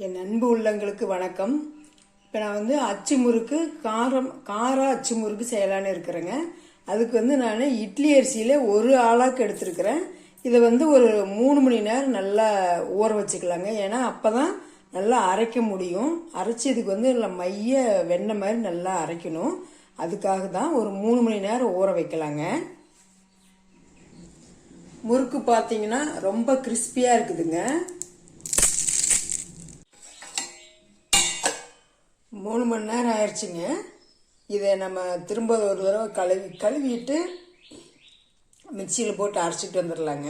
என் அன்பு உள்ளங்களுக்கு வணக்கம். இப்போ நான் வந்து அச்சு முறுக்கு காரா அச்சு முறுக்கு செய்யலான்னு இருக்கிறேங்க. அதுக்கு நான் இட்லி அரிசியில் ஒரு ஆளாக்கு எடுத்துருக்கிறேன். இதை ஒரு 3 மணி நேரம் நல்லா ஊற வச்சுக்கலாங்க. ஏன்னா அப்போ தான் நல்லா அரைக்க முடியும். அரைச்சி இதுக்கு நல்லா மைய வெண்ணெய் மாதிரி நல்லா அரைக்கணும். அதுக்காக தான் ஒரு 3 மணி நேரம் ஊற வைக்கலாங்க. முறுக்கு பார்த்தீங்கன்னா ரொம்ப கிறிஸ்பியாக இருக்குதுங்க. 3 மணி நேரம் ஆயிடுச்சுங்க. இதை நம்ம திரும்ப ஒரு தடவை கழுவிட்டு மிக்சியில் போட்டு அரைச்சிட்டு வந்துடலாங்க.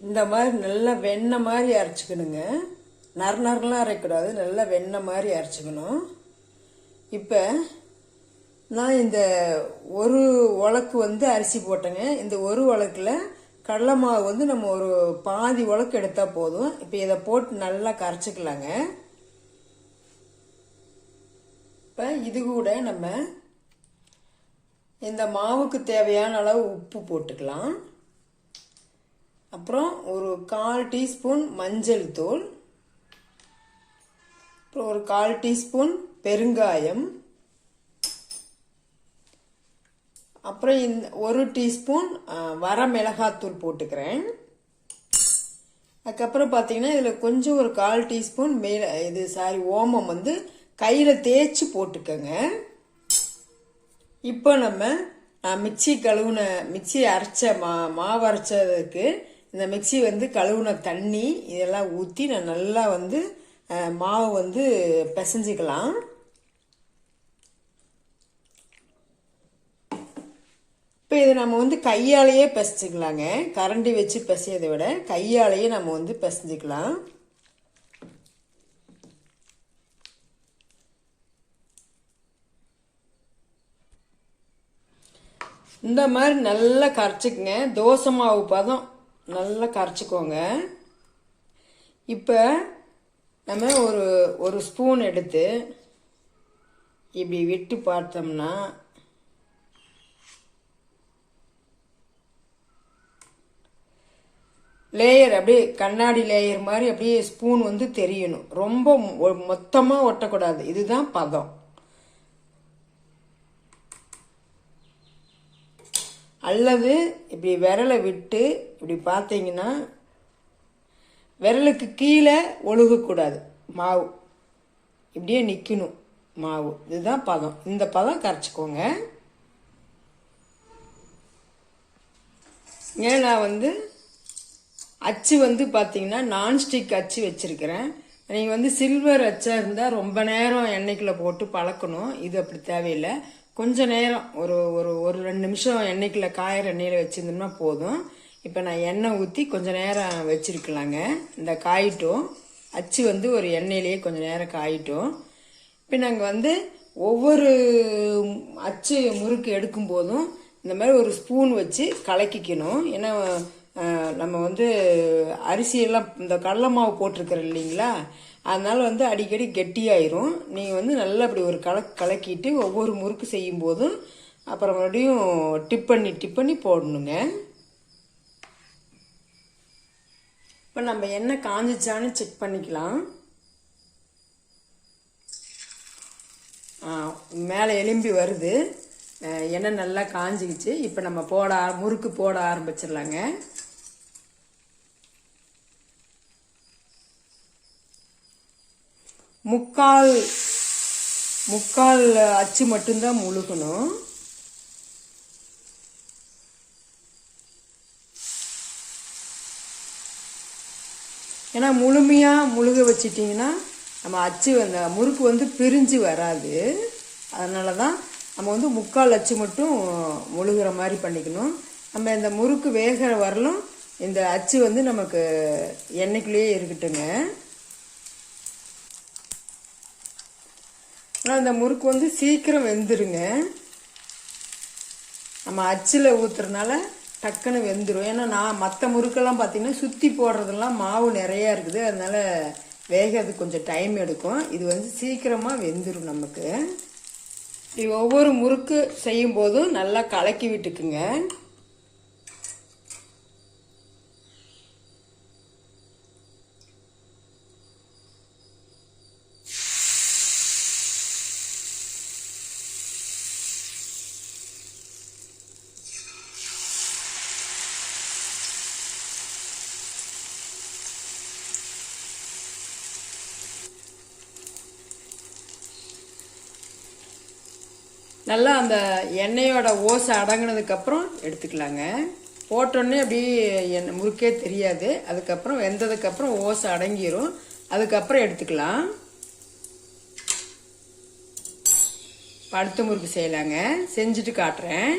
இந்த மாதிரி நல்லா வெண்ணெய் மாதிரி அரைச்சிக்கணுங்க. நறுநறுலாம் அரைக்கூடாது, நல்லா வெண்ணெய் மாதிரி அரைச்சிக்கணும். இப்போ நான் இந்த ஒரு உலக்கு அரிசி போட்டேங்க. இந்த ஒரு உலக்கில் கடலை மாவு நம்ம ஒரு பாதி உலக்கு எடுத்தால் போதும். இப்போ இதை போட்டு நல்லா கரைச்சிக்கலாங்க. இப்போ இது கூட நம்ம இந்த மாவுக்கு தேவையான அளவு உப்பு போட்டுக்கலாம். அப்புறம் ஒரு 1/4 டீஸ்பூன் மஞ்சள் தூள், அப்புறம் ஒரு 1/4 டீஸ்பூன் பெருங்காயம், அப்புறம் ஒரு டீஸ்பூன் வரமிளகாத்தூள் போட்டுக்கிறேன். அதுக்கப்புறம் பார்த்தீங்கன்னா இதில் கொஞ்சம் ஒரு 1/4 டீஸ்பூன் ஓமம் கையில் தேய்ச்சி போட்டுக்கோங்க. இப்போ நான் மிக்சி அரைச்ச மாவு அரைச்சதுக்கு இந்த மிக்சி கழுவுன தண்ணி இதெல்லாம் ஊற்றி நான் நல்லா மாவு பிசைஞ்சிக்கலாம். இப்போ இதை நம்ம கையாலேயே பிசைச்சிக்கலாங்க. கரண்டி வச்சு பிசையதை விட கையாலேயே நம்ம பிசைஞ்சிக்கலாம். இந்த மாதிரி நல்லா கரைச்சிக்கங்க. தோசை மாவு பதம் நல்லா கரைச்சிக்கோங்க. இப்போ நம்ம ஒரு ஸ்பூன் எடுத்து இப்படி விட்டு பார்த்தோம்னா லேயர் அப்படியே கண்ணாடி லேயர் மாதிரி அப்படியே ஸ்பூன் தெரியணும். ரொம்ப மொத்தமாக ஒட்டக்கூடாது. இதுதான் பதம். அல்லது இப்படி விரலை விட்டு இப்படி பார்த்தீங்கன்னா விரலுக்கு கீழே ஒழுகக்கூடாது. மாவு இப்படியே நிற்கணும். மாவு இதுதான் பதம். இந்த பதம் கரைச்சிக்கோங்க. ஏன் நான் அச்சு பார்த்தீங்கன்னா நான்ஸ்டிக் அச்சு வச்சுருக்கிறேன். நீங்கள் சில்வர் அச்சாக இருந்தால் ரொம்ப நேரம் எண்ணெய்க்குள்ளே போட்டு பழக்கணும். இது அப்படி தேவையில்லை. கொஞ்சம் நேரம் ஒரு ஒரு ஒரு 2 நிமிஷம் எண்ணெய்க்குள்ள காயிற எண்ணெயில் வச்சுருந்தோம்னா போதும். இப்போ நான் எண்ணெய் ஊற்றி கொஞ்சம் நேரம் வச்சுருக்கலாங்க. இந்த காயிட்டும் அச்சு ஒரு எண்ணெயிலேயே கொஞ்சம் நேரம் காயிட்டும். இப்போ நாங்கள் ஒவ்வொரு அச்சு முறுக்கு எடுக்கும் போதும் இந்த மாதிரி ஒரு ஸ்பூன் வச்சு கலக்கிக்கணும். ஏன்னா நம்ம அரிசியெல்லாம் இந்த கடலை மாவு போட்டிருக்கிறோம் இல்லைங்களா, அதனால அடிக்கடி கெட்டியாயிரும். நீங்கள் நல்லா அப்படி ஒரு கலக்கிட்டு ஒவ்வொரு முறுக்கு செய்யும் போதும் அப்புறம் மறுபடியும் டிப் பண்ணி போடணுங்க. இப்போ நம்ம எண்ணெய் காஞ்சிச்சான்னு செக் பண்ணிக்கலாம். மேலே எலும்பி வருது. எண்ணெய் நல்லா காஞ்சிக்கிச்சு. இப்போ நம்ம முறுக்கு போட ஆரம்பிச்சிடலாங்க. முக்கால் அச்சு மட்டும்தான் முழுகணும். ஏன்னா முழுமையாக முழுக வச்சிட்டிங்கன்னா நம்ம அச்சு முறுக்கு பிரிஞ்சு வராது. அதனால தான் நம்ம முக்கால் அச்சு மட்டும் முழுகிற மாதிரி பண்ணிக்கணும். நம்ம இந்த முறுக்கு வேகிற வரலும் இந்த அச்சு நமக்கு எண்ணெய்க்குள்ளேயே இருக்கட்டுங்க. ஆனால் இந்த முறுக்கு சீக்கிரம் வெந்துருங்க. நம்ம அச்சில் ஊற்றுறதுனால டக்குன்னு வெந்துடும். ஏன்னா நான் மற்ற முறுக்கெல்லாம் பார்த்தீங்கன்னா சுற்றி போடுறதெல்லாம் மாவு நிறையா இருக்குது. அதனால் வேகிறதுக்கு கொஞ்சம் டைம் எடுக்கும். இது சீக்கிரமாக வெந்துடும் நமக்கு. ஒவ்வொரு முறுக்கு செய்யும் போதும் நல்லா கலக்கி விட்டுக்குங்க. நல்லா அந்த எண்ணெயோட ஓசை அடங்கினதுக்கப்புறம் எடுத்துக்கலாங்க. போட்டோடனே அப்படியே முறுக்கே தெரியாது. அதுக்கப்புறம் வெந்ததுக்கப்புறம் ஓசை அடங்கிரும். அதுக்கப்புறம் எடுத்துக்கலாம். அடுத்த முறுக்கு செய்யலாங்க. செஞ்சுட்டு காட்டுறேன்.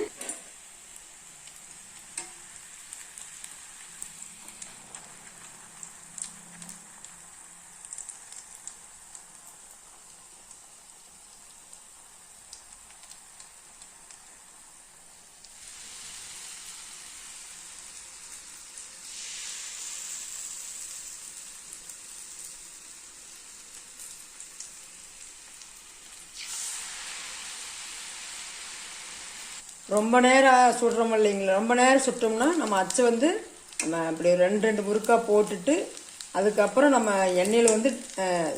ரொம்ப நேரம் சுடுறோம் இல்லைங்களா, ரொம்ப நேரம் சுட்டோம்னா நம்ம அச்சை வந்து நம்ம இப்படி ரெண்டு முறுக்காக போட்டுட்டு அதுக்கப்புறம் நம்ம எண்ணெயில் வந்து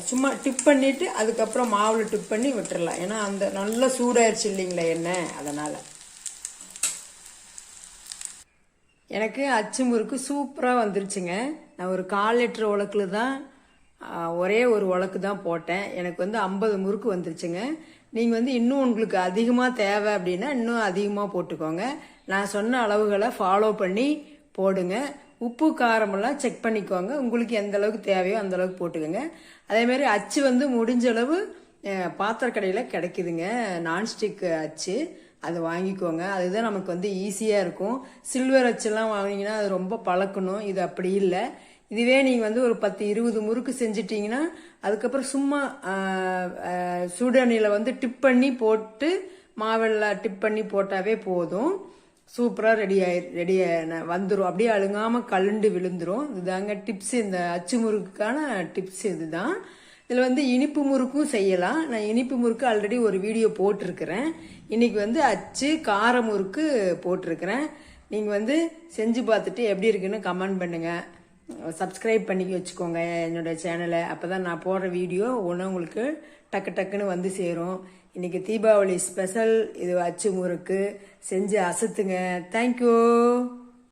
சும்மா டிப் பண்ணிவிட்டு அதுக்கப்புறம் மாவில் டிப் பண்ணி விட்டுறலாம். ஏன்னா அந்த நல்லா சூடாயிருச்சு இல்லைங்களா எண்ணெய், அதனால். எனக்கு அச்சு முறுக்கு சூப்பராக வந்துருச்சுங்க. நான் ஒரு 1/4 லிட்டர் உலக்கில் தான் ஒரே ஒரு உலக்கு தான் போட்டேன். எனக்கு வந்து 50 முறுக்கு வந்துருச்சுங்க. நீங்கள் வந்து இன்னும் உங்களுக்கு அதிகமாக தேவை அப்படின்னா இன்னும் அதிகமாக போட்டுக்கோங்க. நான் சொன்ன அளவுகளை ஃபாலோ பண்ணி போடுங்க. உப்பு காரமெல்லாம் செக் பண்ணிக்கோங்க. உங்களுக்கு எந்த அளவுக்கு தேவையோ அந்த அளவுக்கு போட்டுக்கோங்க. அதேமாதிரி அச்சு வந்து முடிஞ்ச அளவு பாத்திரக்கடையில் கிடைக்குதுங்க, நான்ஸ்டிக் அச்சு. அது வாங்கிக்கோங்க. அதுதான் நமக்கு வந்து ஈஸியாக இருக்கும். சில்வர் அச்செல்லாம் வாங்கினீங்கன்னா அது ரொம்ப பழக்கணும். இது அப்படி இல்லை. இதுவே நீங்கள் வந்து ஒரு 10-20 முறுக்கு செஞ்சிட்டிங்கன்னா அதுக்கப்புறம் சும்மா சுடுதண்ணியில் வந்து டிப் பண்ணி போட்டு மாவெல்லாம் டிப் பண்ணி போட்டாவே போதும். சூப்பராக ரெடி வந்துடும். அப்படியே அழுங்காமல் கழுண்டு விழுந்துடும். இதுதாங்க டிப்ஸ். இந்த அச்சு முறுக்குக்கான டிப்ஸ் இதுதான். இதில் வந்து இனிப்பு முறுக்கும் செய்யலாம். நான் இனிப்பு முறுக்கு ஆல்ரெடி ஒரு வீடியோ போட்டிருக்கிறேன். இன்னைக்கு வந்து அச்சு கார முறுக்கு போட்டிருக்கிறேன். நீங்கள் வந்து செஞ்சு பார்த்துட்டு எப்படி இருக்குன்னு கமெண்ட் பண்ணுங்கள். சப்ஸ்கிரைப் பண்ணி வச்சுக்கோங்க என்னோட சேனலை. அப்போ தான் நான் போடுற வீடியோ ஒன்று உங்களுக்கு டக்குன்னு வந்து சேரும். இன்னைக்கு தீபாவளி ஸ்பெஷல் இது அச்சு முறுக்கு. செஞ்சு அசத்துங்க. தேங்க்யூ.